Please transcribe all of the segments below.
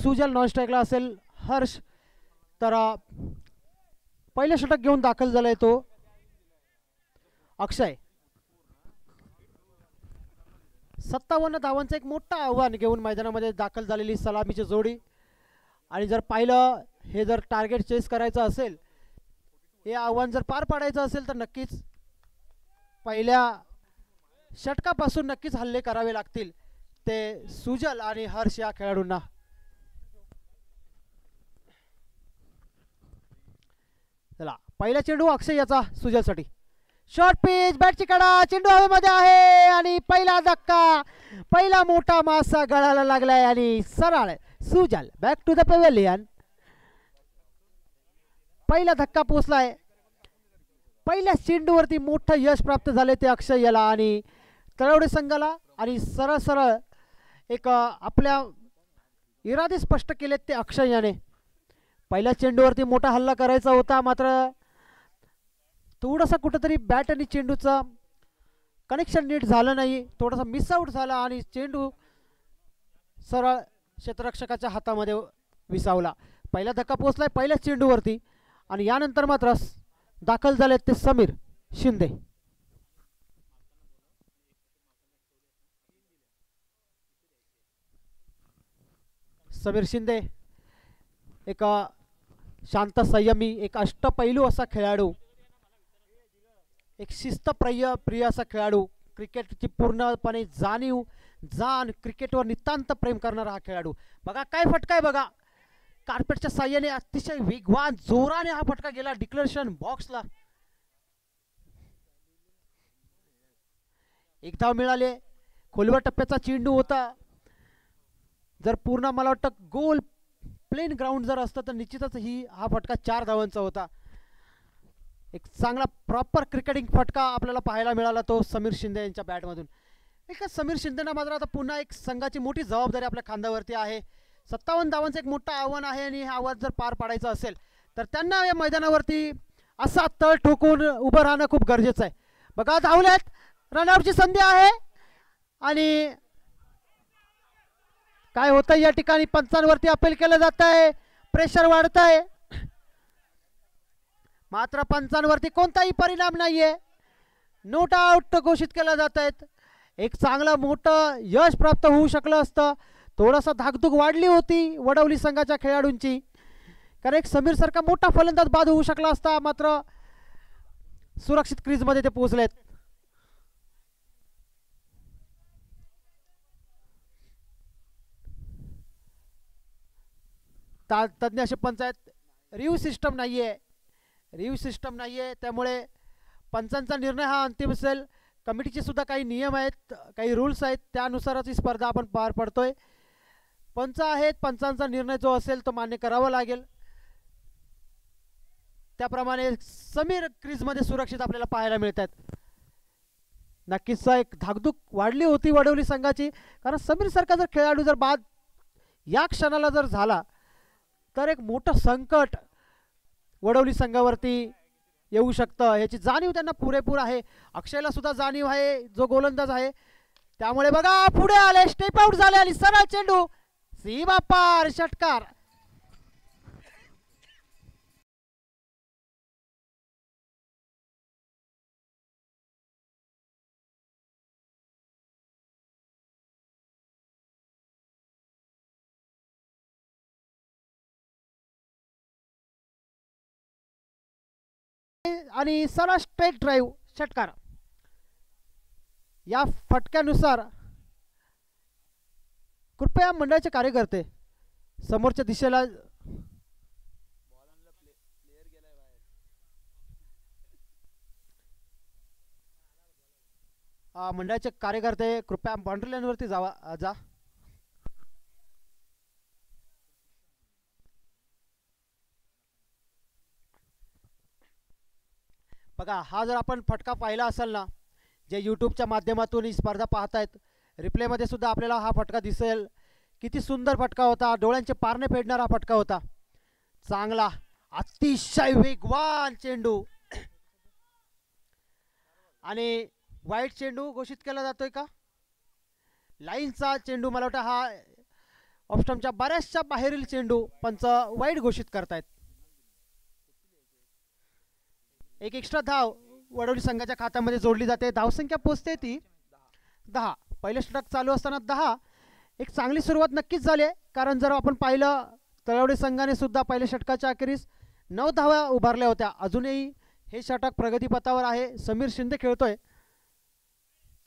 सुजल non स्ट्राईकला असेल. हर्ष तर पहिले षटक घेऊन दाखल झालाय तो अक्षय. 57 धावांचं एक मोठं आव्हान घेऊन मैदानामध्ये दाखल झालेली सलामीची जोडी. आणि जर पाहिलं हे जर टार्गेट चेस करायचं असेल, हे आव्हान जर पार पाडायचं असेल तर नक्कीच पहिल्या षटकापासून नक्कीच हल्ले करावे लागतील ते सुजल आणि हर्ष या खेळाडूंना. चला पहिला चेंडू अक्षय याचा सुजलसाठी. शॉर्ट पिच, बॅटची कडा, चेंडू हवेमध्ये आहे आणि पहिला धक्का, पहिला मोठा मासा गळाला लागलाय आणि सरळ सुजल बॅक टू द पवेलियन. पहिला धक्का पोचलाय. पहिल्या चेंडूवरती मोठं यश प्राप्त झाले ते अक्षय याला आणि तळवडे संघाला. आणि सरळ सरळ एक आपल्या इरादे स्पष्ट केलेत ते अक्षय याने. पहिल्या चेंडूवरती मोठा हल्ला करायचा होता, मात्र थोडासा कुठंतरी बॅट आणि चेंडूचं कनेक्शन नीट झालं नाही, थोडासा मिसआउट झाला आणि चेंडू सरळ क्षेत्ररक्षकाच्या हातामध्ये विसावला. पहिला धक्का पोचलाय पहिल्या चेंडूवरती आणि यानंतर मात्र दाखल झालेत ते समीर शिंदे. समीर शिंदे एक शांत संयमी, एक अष्टपैलू असा खेळाडू, एक शिस्तप्रिय असा खेळाडू, क्रिकेटची पूर्णपणे जाण क्रिकेटवर नितांत प्रेम करणारा हा खेळाडू. बघा काय फटका आहे, बघा कार्पेटच्या साह्याने अतिशय वेगवान जोराने हा फटका गेला डिक्लेरेशन बॉक्सला. एक धाव मिळाले. खोलवर टप्प्याचा चेंडू होता. जर पूर्ण मला वाटतं गोल प्लेन ग्राउंड जर असतं तर निश्चितच हा फटका 4 धावांचा होता. एक चांगला प्रॉपर क्रिकेटिंग फटका आपल्याला पाहायला मिळाला तो समीर शिंदे यांच्या बॅटमधून. एक समीर शिंदेना मात्र आता पुन्हा एक संघाची मोठी जबाबदारी आपल्या खांद्यावरती आहे. 57 धावांचं एक मोठं आव्हान आहे आणि हे आव्हान जर पार पाडायचं असेल तर त्यांना या मैदानावरती असा तळ ठोकून उभं राहणं खूप गरजेचं आहे. बघा धावल्यात, रनआउटची संधी आहे आणि काय होतं या ठिकाणी पंचांवरती अपील केलं जात आहे, प्रेशर वाढत आहे, मात्र पंचांवरती कोणताही परिणाम नाहीये. नोट आउट घोषित केलं जात आहेत. एक चांगलं मोठं यश प्राप्त होऊ शकलं असतं. थोडासा धाकधूक वाढली होती वडवली संघाच्या खेळाडूंची, कारण एक समीर सारखा मोठा फलंदाज बाद होऊ शकला असता, मात्र सुरक्षित क्रीजमध्ये ते पोहोचलेत. तज्ञ असे पंच आहेत. रिव्ह्यू सिस्टम नाहीये, त्यामुळे पंचांचा निर्णय हा अंतिम असेल. कमिटीचे सुद्धा काही नियम आहेत, काही रूल्स आहेत, त्यानुसारच ही स्पर्धा आपण पार पडतोय. पंच आहेत, पंचांचा निर्णय जो असेल तो मान्य करावा लागेल. त्याप्रमाणे समीर क्रीजमध्ये सुरक्षित आपल्याला पाहायला मिळतात. नक्कीच एक धाकधूक वाढली होती वडवली संघाची, कारण समीर सारखा जर खेळाडू जर बाद या क्षणाला जर झाला तर एक मोठं संकट वडवली संघावरती येऊ शकतं, याची जाणीव त्यांना पुरेपूर आहे. अक्षयला सुद्धा जाणीव आहे जो गोलंदाज आहे. त्यामुळे बघा पुढे आले, स्टेप आउट झाले आणि सरळ चेंडू सीमा पार षटकार. आणि सरळ स्ट्रेट ड्राईव्ह षटकार. या फटक्यानुसार कृपया मंडळाचे कार्यकर्ते समोरच्या दिशेला मंडळाचे कार्यकर्ते कृपया बाउंड्री लाईनवरती जा. बघा हा जर आपण फटका पाहिला असेल ना, जे यूट्यूबच्या माध्यमातून ही स्पर्धा पाहतायत, रिप्लेमध्ये सुद्धा आपल्याला हा फटका दिसेल. किती सुंदर फटका होता, डोळ्यांचे पारणे फेडणारा फटका होता. चांगला अतिशय वेगवान चेंडू आणि वाईट चेंडू घोषित केला जातोय का? लाईनचा चेंडू मला वाटतं हा ऑफस्टमच्या बऱ्याचशा बाहेरील चेंडू पंच वाईड घोषित करतायत. एक एक्स्ट्रा धाव वडवली संघाच्या खात्यामध्ये जोडली जाते. धावसंख्या पोचते ती 10. पहिले षटक चालू असताना 10. एक चांगली सुरुवात नक्कीच झाली आहे, कारण जर आपण पाहिलं तळवडे संघाने सुद्धा पहिल्या षटकाच्या अखेरीस 9 धावा उभारल्या होत्या. अजूनही हे षटक प्रगतीपथावर आहे. समीर शिंदे खेळतोय.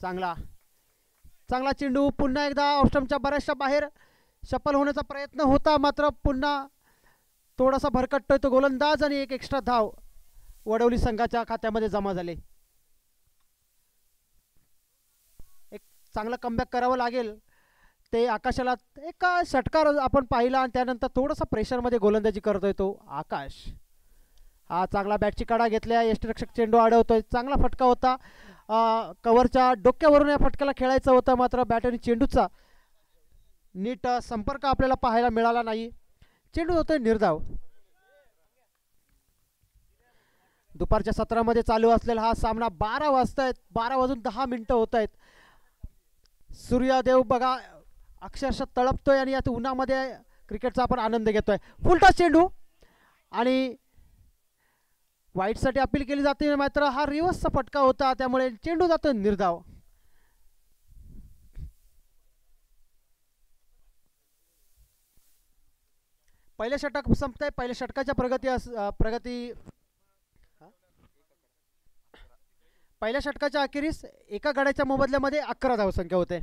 चांगला चांगला चेंडू पुन्हा एकदा ऑफस्टमच्या बऱ्याचशा बाहेर सफल होण्याचा प्रयत्न होता, मात्र पुन्हा थोडासा भरकटतोय तो गोलंदाज आणि एक एक्स्ट्रा धाव वडवली संघाच्या खात्यामध्ये जमा झाले. एक चांगला कमबॅक करावं लागेल. ते आकाशाला एका षटकार आपण पाहिला आणि त्यानंतर थोडासा प्रेशरमध्ये गोलंदाजी करतोय तो आकाश. हा चांगला बॅटची कडा घेतल्या, यष्टिरक्षक चेंडू अडवतोय. चांगला फटका होता. कव्हरच्या डोक्यावरून या फटक्याला खेळायचं होतं, मात्र बॅट आणि चेंडूचा नीट संपर्क आपल्याला पाहायला मिळाला नाही. चेंडू होतोय निर्धाव. दुपारच्या सत्रामध्ये चालू असलेला हा सामना 12 वाजतायत, 12 वाजून 10 मिनिटं होत आहेत. सूर्यदेव बघा अक्षरशः तळपतोय आणि यात उन्हामध्ये क्रिकेटचा आपण आनंद घेतोय. फुलटॉस चेंडू आणि वाईटसाठी अपील केली जाते, मात्र हा रिव्हर्सचा फटका होता, त्यामुळे चेंडू जातो निर्धाव. पहिले षटक संपतंय. पहिल्या षटकाच्या पहिल्या षटकाच्या अखेरीस एका गड्याच्या मोबदल्यामध्ये 11 धावसंख्या होते.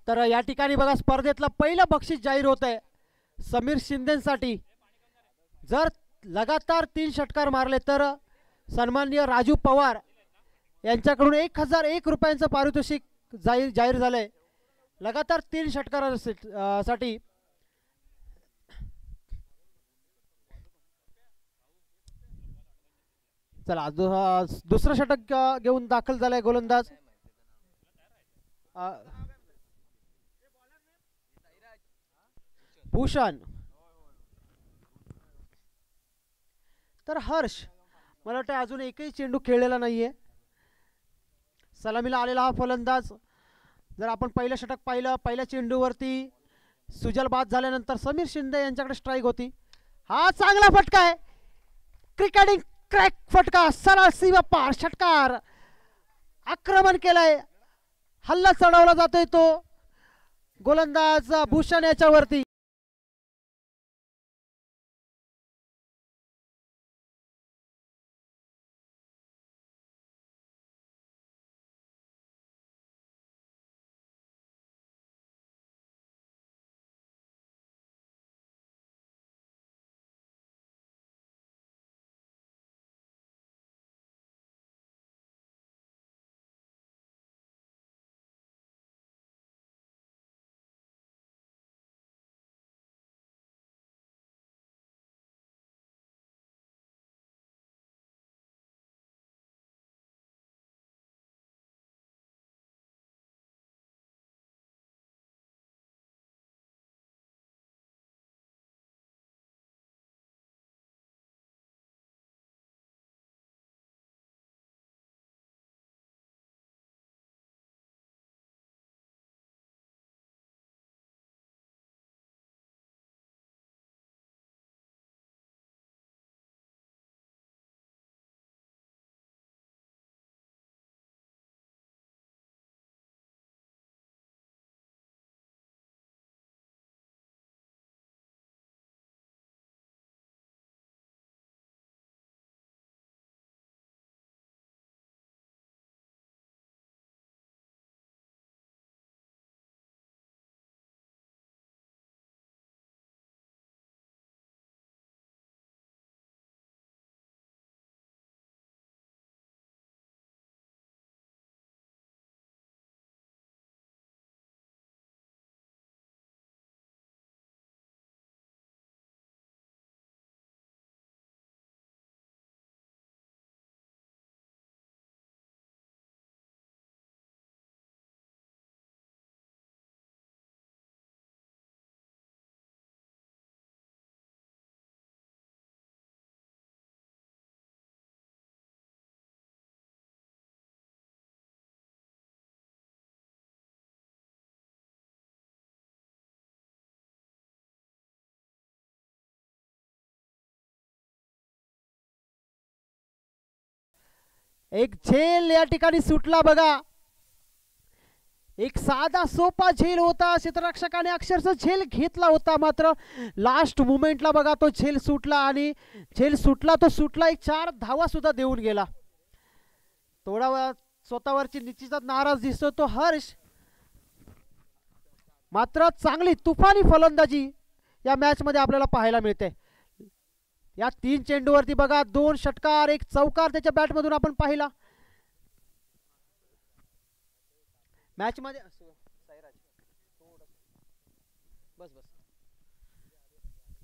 तर या ठिकाणी बघा स्पर्धेतलं पहिलं बक्षीस जाहीर होत आहे समीर शिंदेसाठी. जर लगातार 3 षटकार मारले तर सन्माननीय राजू पवार यांच्याकडून 1001 रुपयांचं पारितोषिक जाहीर झालंय लगातार 3 षटकारासाठी. चला दुसरं षटक घेऊन दाखल झालाय गोलंदाज भूषण. तर हर्ष मला वाटतं अजून एकही चेंडू खेळलेला नाहीये. सलामीला आलेला हा फलंदाज. जर आपण पहिलं षटक पाहिलं, पहिल्या चेंडूवरती सुजल बाद झाल्यानंतर समीर शिंदे यांच्याकडे स्ट्राईक होती. हा चांगला फटका आहे, क्रिकेटिंग क्रॅक फटका, सरळ सीमा पार षटकार. आक्रमण केलंय, हल्ला चढवला जातोय तो गोलंदाज भूषण याच्यावरती. एक झेल या ठिकाणी सुटला बघा. एक साधा सोपा झेल होता, क्षेत्ररक्षकाने अक्षरशः झेल घेतला होता, मात्र लास्ट मुमेंटला बघा तो झेल सुटला आणि झेल सुटला तो सुटला. एक 4 धावा सुद्धा देऊन गेला. थोडा वेळ स्वतःवरची निश्चितच नाराज दिसतो तो हर्ष, मात्र चांगली तुफानी फलंदाजी या मॅच मध्ये आपल्याला पाहायला मिळते. या 3 चेंडूवरती बघा 2 षटकार 1 चौकार त्याच्या बॅटमधून आपण पाहिला. मॅच मध्ये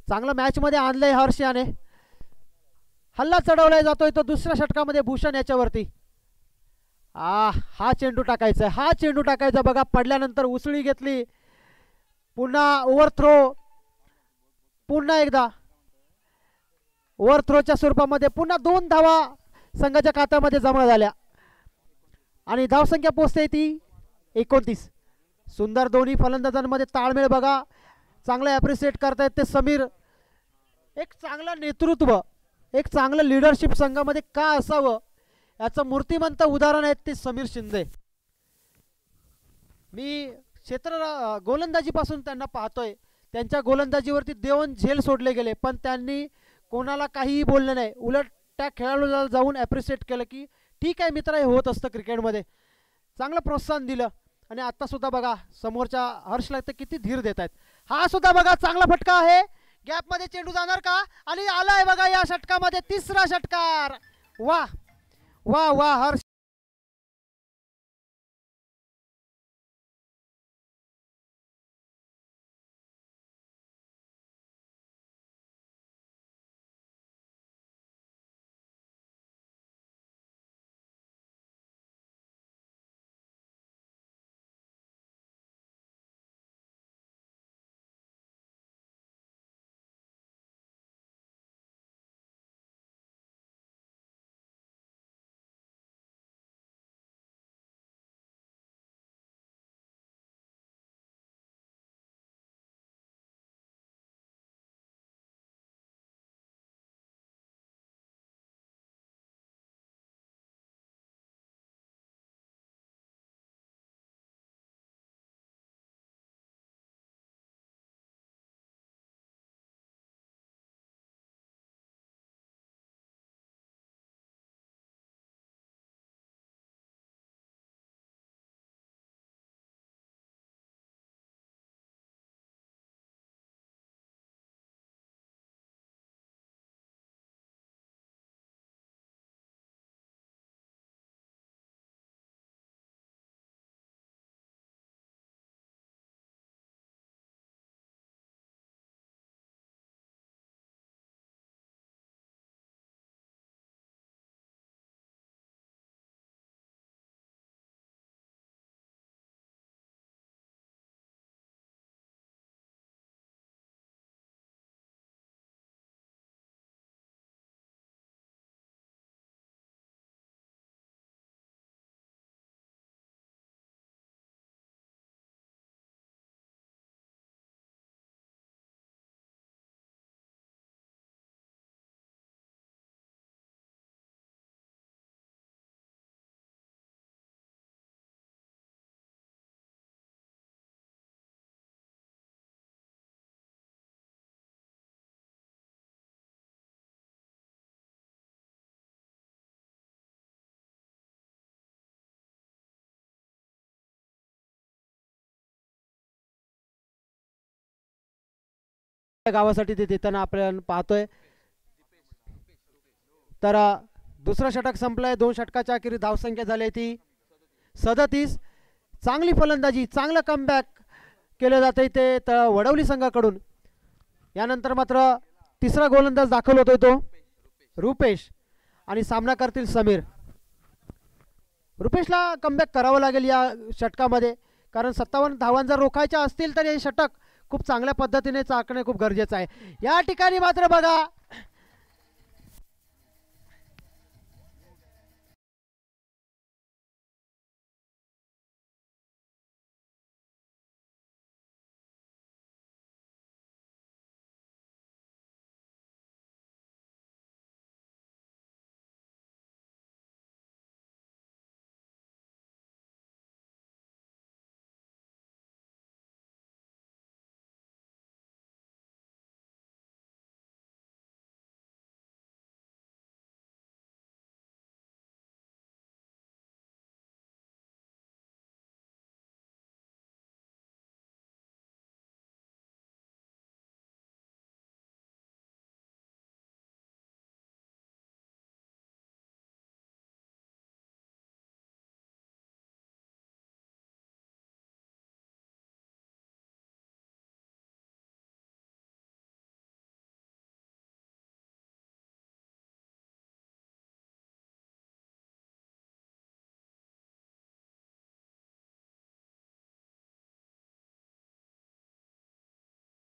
चांगलं मॅच मध्ये आणलंय हर्ष याने. हल्ला चढवला जातोय तो दुसऱ्या षटकामध्ये भूषण याच्यावरती. हा चेंडू टाकायचा, हा चेंडू टाकायचा बघा. पडल्यानंतर उसळी घेतली, पुन्हा ओव्हरथ्रो, पुन्हा एकदा ओव्हरथ्रोच्या स्वरूपामध्ये पुन्हा 2 धावा संघाच्या खात्यामध्ये जमा झाल्या आणि धावसंख्या पोहोचते ती 29. सुंदर दोन्ही फलंदाजांमध्ये ताळमेळ बघा. चांगलं ॲप्रिशिएट करतायत ते समीर. एक चांगलं नेतृत्व, एक चांगलं लिडरशिप संघामध्ये का असावं याचं मूर्तिमंत उदाहरण आहे ते समीर शिंदे. मी गोलंदाजीपासून त्यांना पाहतोय. त्यांच्या गोलंदाजीवरती 2 झेल सोडले गेले, पण त्यांनी कोणाला काहीही बोलले नाही. उलट त्या खेळाडूला जाऊन ॲप्रिशिएट केलं की ठीक आहे मित्र, हे होत असतं क्रिकेटमध्ये. चांगलं प्रोत्साहन दिलं. आणि आता सुद्धा बघा समोरच्या हर्षला तर किती धीर देत आहेत. हा सुद्धा बघा चांगला फटका आहे. गॅपमध्ये चेंडू जाणार का? आणि आलाय बघा या षटकामध्ये 3रा षटकार. वा वा वा हर्ष. गावासाठी ते देताना आपण पाहतोय. तर दुसरं षटक संपलंय. 2 षटकाच्या अखेरी धावसंख्या झाली ती 37. चांगली फलंदाजी, चांगलं कमबॅक केलं जाते ते वडवली संघाकडून. यानंतर मात्र 3रा गोलंदाज दाखल होतोय तो रुपेश आणि सामना करतील समीर. रुपेशला कमबॅक करावं लागेल या षटकामध्ये, कारण 57 धावां जर रोखायच्या असतील तर हे षटक खूप चांगल्या पद्धतीने चाकणे खूप गरजेचं आहे. या ठिकाणी मात्र बघा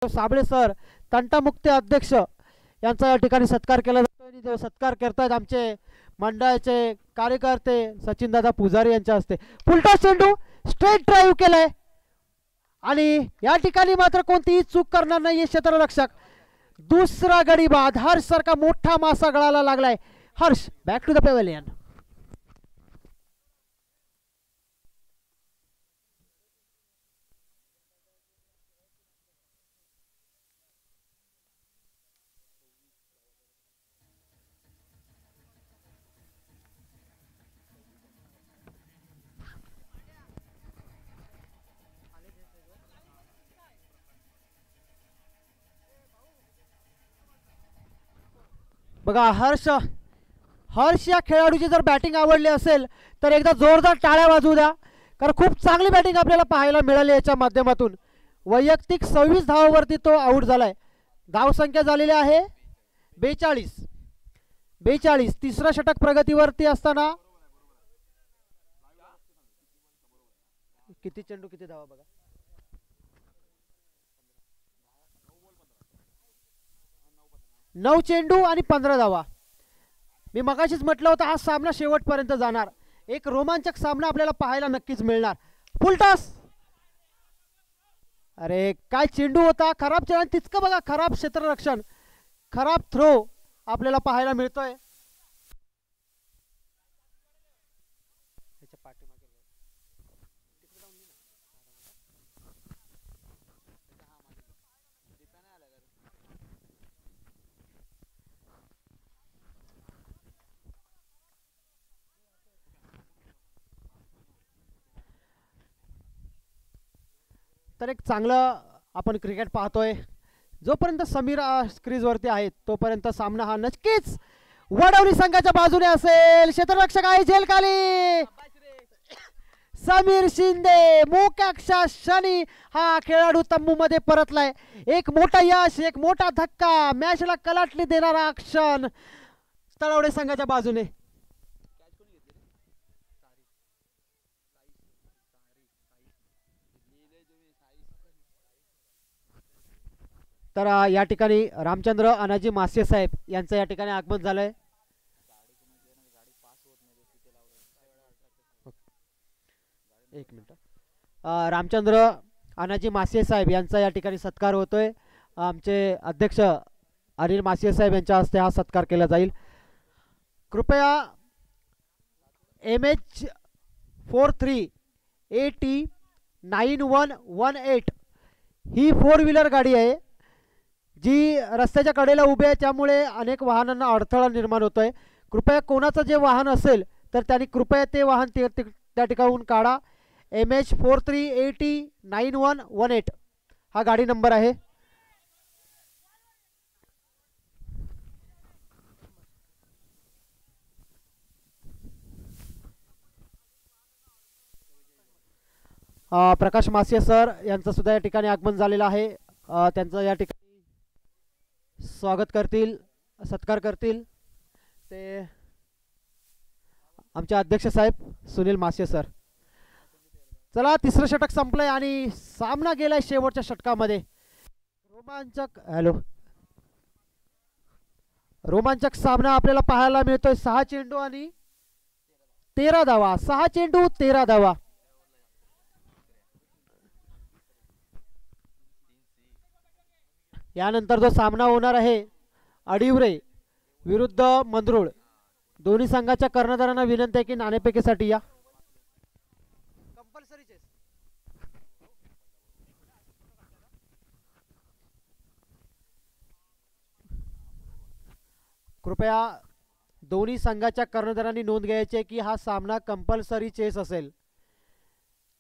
साबळे सर तंटामुक्ती अध्यक्ष यांचा या ठिकाणी सत्कार केला जातो आणि जो सत्कार करतायत आमचे मंडळाचे कार्यकर्ते सचिनदादा पुजारी यांच्या हस्ते. फुलटॉस चेंडू स्ट्रेट ड्राईव्ह केलाय आणि या ठिकाणी मात्र कोणतीही चूक करणार नाही क्षेत्ररक्षक. दुसरा गडी बाद. हर्ष सारखा मोठा मासा गळाला लागलाय. Harsh back to the pavilion. बघा हर्ष या खेळाडूची जर बॅटिंग आवडली असेल तर एकदा जोरदार टाळ्या वाजवू द्या, कारण खूप चांगली बॅटिंग आपल्याला पाहायला मिळाली याच्या माध्यमातून. वैयक्तिक 26 धावांवरती तो आऊट झालाय. धावसंख्या झालेली आहे 42. तिसरा षटक प्रगतीवरती असताना किती चेंडू किती धावा बघा. 9 चेंडू आणि 15 धावा. मी मगाशीच म्हटलं होतं हा सामना शेवटपर्यंत जाणार. एक रोमांचक सामना आपल्याला पाहायला नक्कीच मिळणार. फुलटॉस. अरे काय चेंडू होता. खराब चेंडू. तितकं बघा खराब क्षेत्ररक्षण, खराब थ्रो आपल्याला पाहायला मिळतोय. तर एक चांगलं आपण क्रिकेट पाहतोय. जोपर्यंत समीर क्रीजवरती आहेत तोपर्यंत सामना हा नक्कीच वडवली संघाच्या बाजूने असेल. क्षेत्ररक्षक आहे झेल खाली. समीर शिंदे मोक्या क्षणी हा खेळाडू तंबू मध्ये परतलाय. एक मोठा यश, एक मोठा धक्का, मॅचला कलाटणी देणारा क्षण तळवडे संघाच्या बाजूने. तर या ठिकाणी रामचंद्र अनाजी मासे साहेब यांचं या ठिकाणी आगमन झालंय. एक मिनिट. रामचंद्र अनाजी मासे साहेब यांचा या ठिकाणी सत्कार होतोय. आमचे अध्यक्ष अनिल मासे साहेब यांच्या हस्ते हा सत्कार केला जाईल. कृपया MH43 AT 9118 ही 4 व्हीलर गाडी आहे जी रस्त्याच्या कडेला उभी आहे, त्यामुळे अनेक वाहनांना अडथळा निर्माण होतोय. कृपया कोणाचं जे वाहन असेल तर त्यांनी कृपया ते वाहन त्या ठिकाणून काढा. MH43 AT 9118 हा गाडी नंबर आहे. प्रकाश मासिया सर यांचं सुद्धा या ठिकाणी आगमन झालेलं आहे. त्यांचं या ठिकाणी स्वागत करतील, सत्कार करतील ते आमचे अध्यक्ष साहेब सुनील मासिया सर. चला तिसरं षटक संपलंय आणि सामना गेलाय शेवटच्या षटकामध्ये. रोमांचक सामना आपल्याला पाहायला मिळतोय. 6 चेंडू आणि 13 धावा. 6 चेंडू 13 धावा. यानंतर जो सामना होणार आहे अडिवरे विरुद्ध मंदरुळ, दोन्ही संघाच्या कर्णधारांना विनंती आहे की नाणेफेकीसाठी या. कृपया दोन्ही संघाच्या कर्णधारांनी नोंद घ्यायची आहे की हा सामना कंपल्सरी चेस असेल,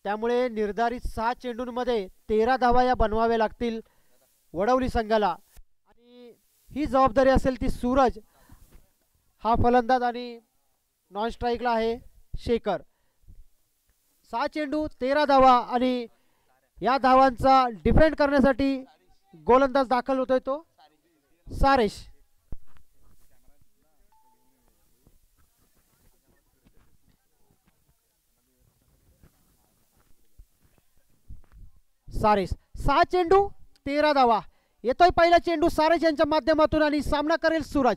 त्यामुळे निर्धारित 6 चेंडूंमध्ये 13 धावा या बनवाव्या लागतील वडवली संघाला. आणि ही जबाबदारी असेल ती सूरज हा फलंदाज आणि नॉन स्ट्राईकला आहे शेखर. 6 चेंडू 13 धावा आणि या धावांचा डिफेंड करण्यासाठी गोलंदाज दाखल होतोय तो सारेश. सारेश 6 चेंडू 13 धावा. येतोय पहिला चेंडू सारेश यांच्या माध्यमातून आणि सामना करेल सूरज.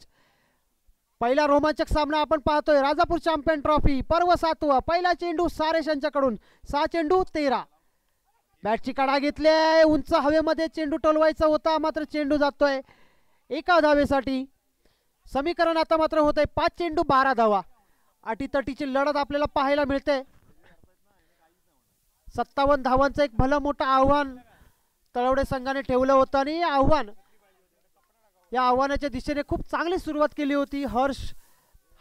पहिला रोमांचक सामना आपण पाहतोय. राजापूर चॅम्पियन ट्रॉफी पर्व 7वा. पहिला चेंडू सारेश यांच्याकडून. 6 चेंडू 13. बॅटची काढा घेतली. उंच हवेमध्ये चेंडू टोलवायचा होता मात्र चेंडू जातोय एका धावेसाठी. समीकरण आता मात्र होतंय 5 चेंडू 12 धावा. अटीतटीची लढत आपल्याला पाहायला मिळते. 57 धावांचं एक भलं मोठं आव्हान तळवडे संघाने ठेवलं होतं आणि या आव्हानाच्या दिशेने खूप चांगली सुरुवात केली होती. हर्ष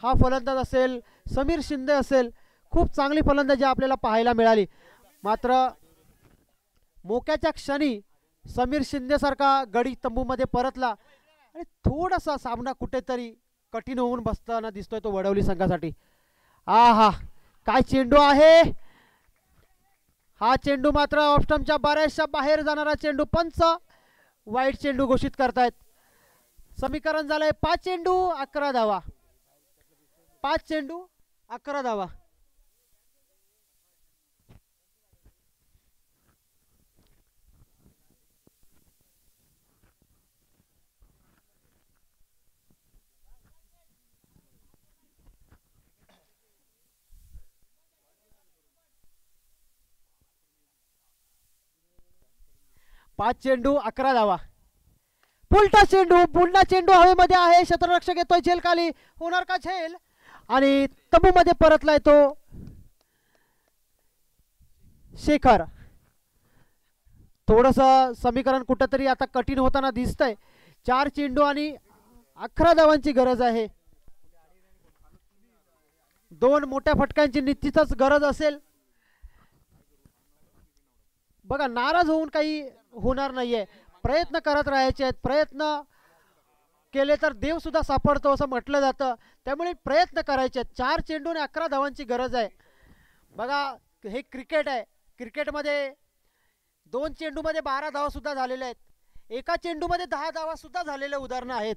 हा फलंदाज असेल, समीर शिंदे असेल, खूप चांगली फलंदाजी आपल्याला पाहायला मिळाली. मात्र मोक्याच्या क्षणी समीर शिंदे सारखा गडी तंबूमध्ये परतला आणि थोडासा सामना कुठेतरी कठीण होऊन बसताना दिसतोय तो वडवली संघासाठी. आहा काय चेंडू आहे हा. चेंडू मात्र ऑफस्टंपच्या बऱ्याचशा बाहेर जाणारा चेंडू. पंच वाईट चेंडू घोषित करतायत. समीकरण झालंय 5 चेंडू 11 धावा. 5 चेंडू 11 धावा. पाच चेंडू 11 धावा. पुलटा चेंडू. पुन्हा चेंडू हवेमध्ये आहे. क्षेत्ररक्षक येतोय झेल खाली. होणार का झेल? आणि तंबूमध्ये परतलाय तो शेखर. थोडस समीकरण कुठेतरी आता कठीण होताना दिसतंय. 4 चेंडू आणि 11 धावांची गरज आहे. 2 मोठ्या फटक्यांची निश्चितच गरज असेल. बघा नाराज होऊन काही होणार नाहीये. प्रयत्न करत राहायचे आहेत. प्रयत्न केले तर देव सुद्धा सापडतो असं म्हटलं जातं. त्यामुळे प्रयत्न करायचे आहेत. 4 चेंडू आणि 11 धावांची गरज आहे. बघा हे क्रिकेट आहे. क्रिकेटमध्ये 2 चेंडूमध्ये 12 धावा सुद्धा झालेल्या आहेत. एका चेंडूमध्ये 10 धावा सुद्धा झालेले उदाहरणं आहेत.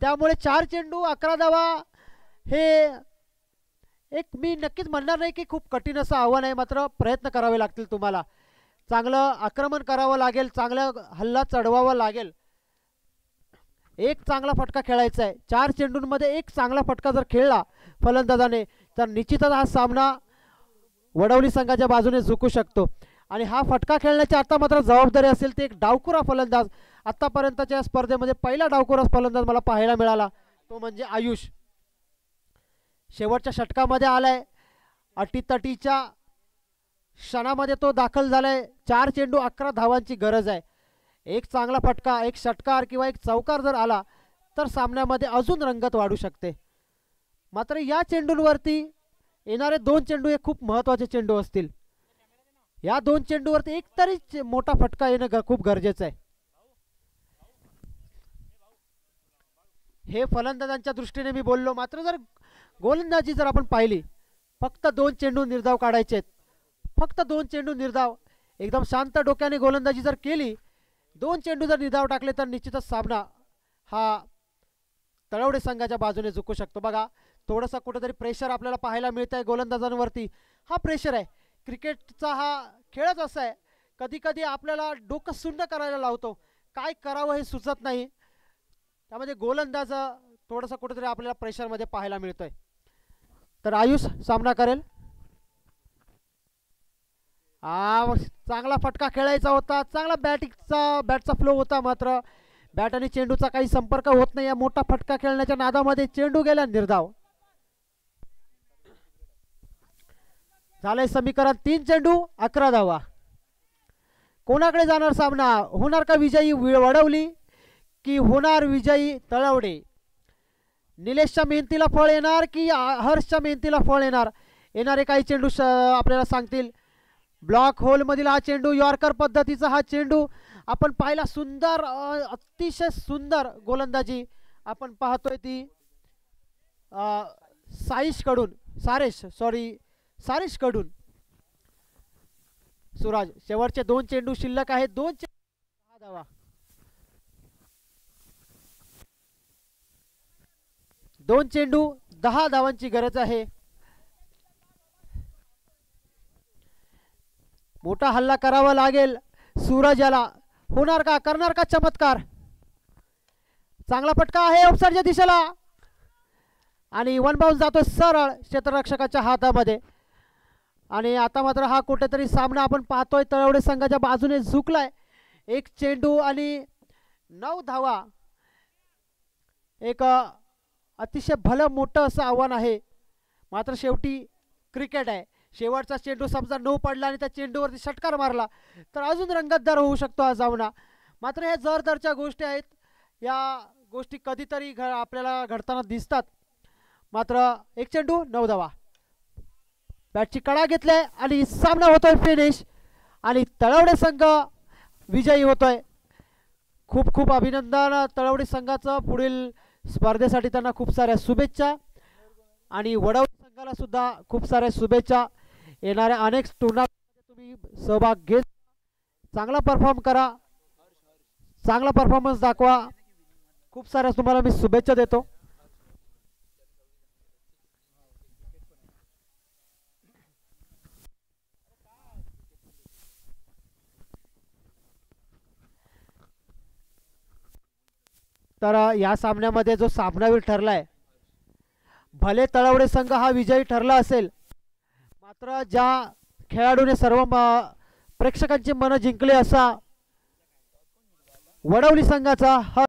त्यामुळे 4 चेंडू 11 धावा हे एक मी नक्कीच म्हणणार नाही की खूप कठीण असं आव्हान आहे. मात्र प्रयत्न करावे लागतील तुम्हाला. चांगलं आक्रमण करावं लागेल. चांगलं हल्ला चढवावा लागेल. एक चांगला फटका खेळायचा आहे. 4 चेंडूंमध्ये एक चांगला फटका जर खेळला फलंदाजाने तर निश्चितच हा सामना वडवली संघाच्या बाजूने झुकू शकतो. आणि हा फटका खेळण्याची आता मात्र जबाबदारी असेल ते एक डावखुरा फलंदाज. आतापर्यंतच्या स्पर्धेमध्ये पहिला डावखुरा फलंदाज मला पाहायला मिळाला तो म्हणजे आयुष. शेवटच्या षटकामध्ये आलाय. अटीतटीच्या क्षणामध्ये तो दाखल झालाय. 4 चेंडू 11 धावांची गरज आहे. एक चांगला फटका, एक षटकार किंवा एक चौकार जर आला तर सामन्यामध्ये अजून रंगत वाढू शकते. मात्र या चेंडूंवरती येणारे 2 चेंडू हे खूप महत्त्वाचे चेंडू असतील. या 2 चेंडूवरती एक तरी मोठा फटका येणं खूप गरजेचं आहे. हे फलंदाजांच्या दृष्टीने मी बोललो. मात्र जर गोलंदाजी जर आपण पाहिली फक्त 2 चेंडू निर्धाव काढायचे आहेत. फक्त 2 चेंडू निर्धाव. एकदम शांत डोक्याने गोलंदाजी जर केली 2 चेंडू जर निर्धाव टाकले तर निश्चितच सामना हा तळवडे संघाच्या बाजूने झुकू शकतो. बघा थोडंसं कुठेतरी प्रेशर आपल्याला पाहायला मिळत आहे गोलंदाजांवरती. हा प्रेशर आहे. क्रिकेटचा हा खेळच असा आहे. कधी कधी आपल्याला डोकं सुन्न करायला लावतो. काय करावं हे सुचत नाही. त्यामध्ये गोलंदाज थोडंसं कुठेतरी आपल्याला प्रेशरमध्ये पाहायला मिळतोय. तर आयुष सामना करेल. चांगला फटका खेळायचा होता. चांगला बॅटचा फ्लो होता. मात्र बॅट आणि चेंडूचा काही संपर्क होत नाही. या मोठा फटका खेळण्याच्या नादामध्ये चेंडू गेला निर्धाव. झालंय समीकरण 3 चेंडू 11 धावा. कोणाकडे जाणार सामना? होणार का विजयी वडवली की होणार विजयी तळवडे? निलेशच्या मेहनतीला फळ येणार की हर्षच्या मेहनतीला फळ येणार? येणारे काही चेंडू आपल्याला सांगतील. ब्लॉक होल मधील हा चेंडू. यॉर्कर पद्धतीचा हा चेंडू आपण पाहिला. सुंदर अतिशय सुंदर गोलंदाजी आपण पाहतोय ती सारिश कडून. सुराज शेवटचे 2 चेंडू शिल्लक आहेत. 2 चेंडू 10 धावा. 2 चेंडू 10 धावांची गरज आहे. मोठा हल्ला करावा लागेल सूरज याला. होणार का? करणार का चमत्कार? चांगला फटका आहे ऑफसाईडच्या दिशेला आणि वन बाउन्स जातो सरळ क्षेत्ररक्षकाच्या हातामध्ये. आणि आता मात्र हा कुठेतरी सामना आपण पाहतोय तळवडे संघाच्या बाजूने झुकलाय. एक चेंडू आणि 9 धावा. एक अतिशय भलं मोठं असं आव्हान आहे. मात्र शेवटी क्रिकेट आहे. शेवटचा चेंडू समजा 9 पडला आणि त्या चेंडूवरती षटकार मारला तर अजून रंगतदार होऊ शकतो हा सामना. मात्र हे जरदरच्या गोष्टी आहेत. या गोष्टी कधीतरी आपल्याला घडताना दिसतात. मात्र एक चेंडू 9 धावा. बॅटची कडा घेतलाय आणि सामना होतोय फिनिश आणि तळवडे संघ विजयी होतोय. खूप खूप अभिनंदन तळवडे संघाचं. पुढील स्पर्धेसाठी त्यांना खूप साऱ्या शुभेच्छा आणि वडवली संघाला सुद्धा खूप साऱ्या शुभेच्छा. येणाऱ्या अनेक टुर्नामेंटमध्ये तुम्ही सहभाग घेत चांगला परफॉर्म करा, चांगला परफॉर्मन्स दाखवा. खूप साऱ्या तुम्हाला मी शुभेच्छा देतो. तर या सामन्यामध्ये जो सामनावीर ठरलाय, भले तळवडे संघ हा विजयी ठरला असेल मात्र ज्या खेळाडूने सर्व प्रेक्षकांची मनं जिंकली असा वडवली संघाचा हा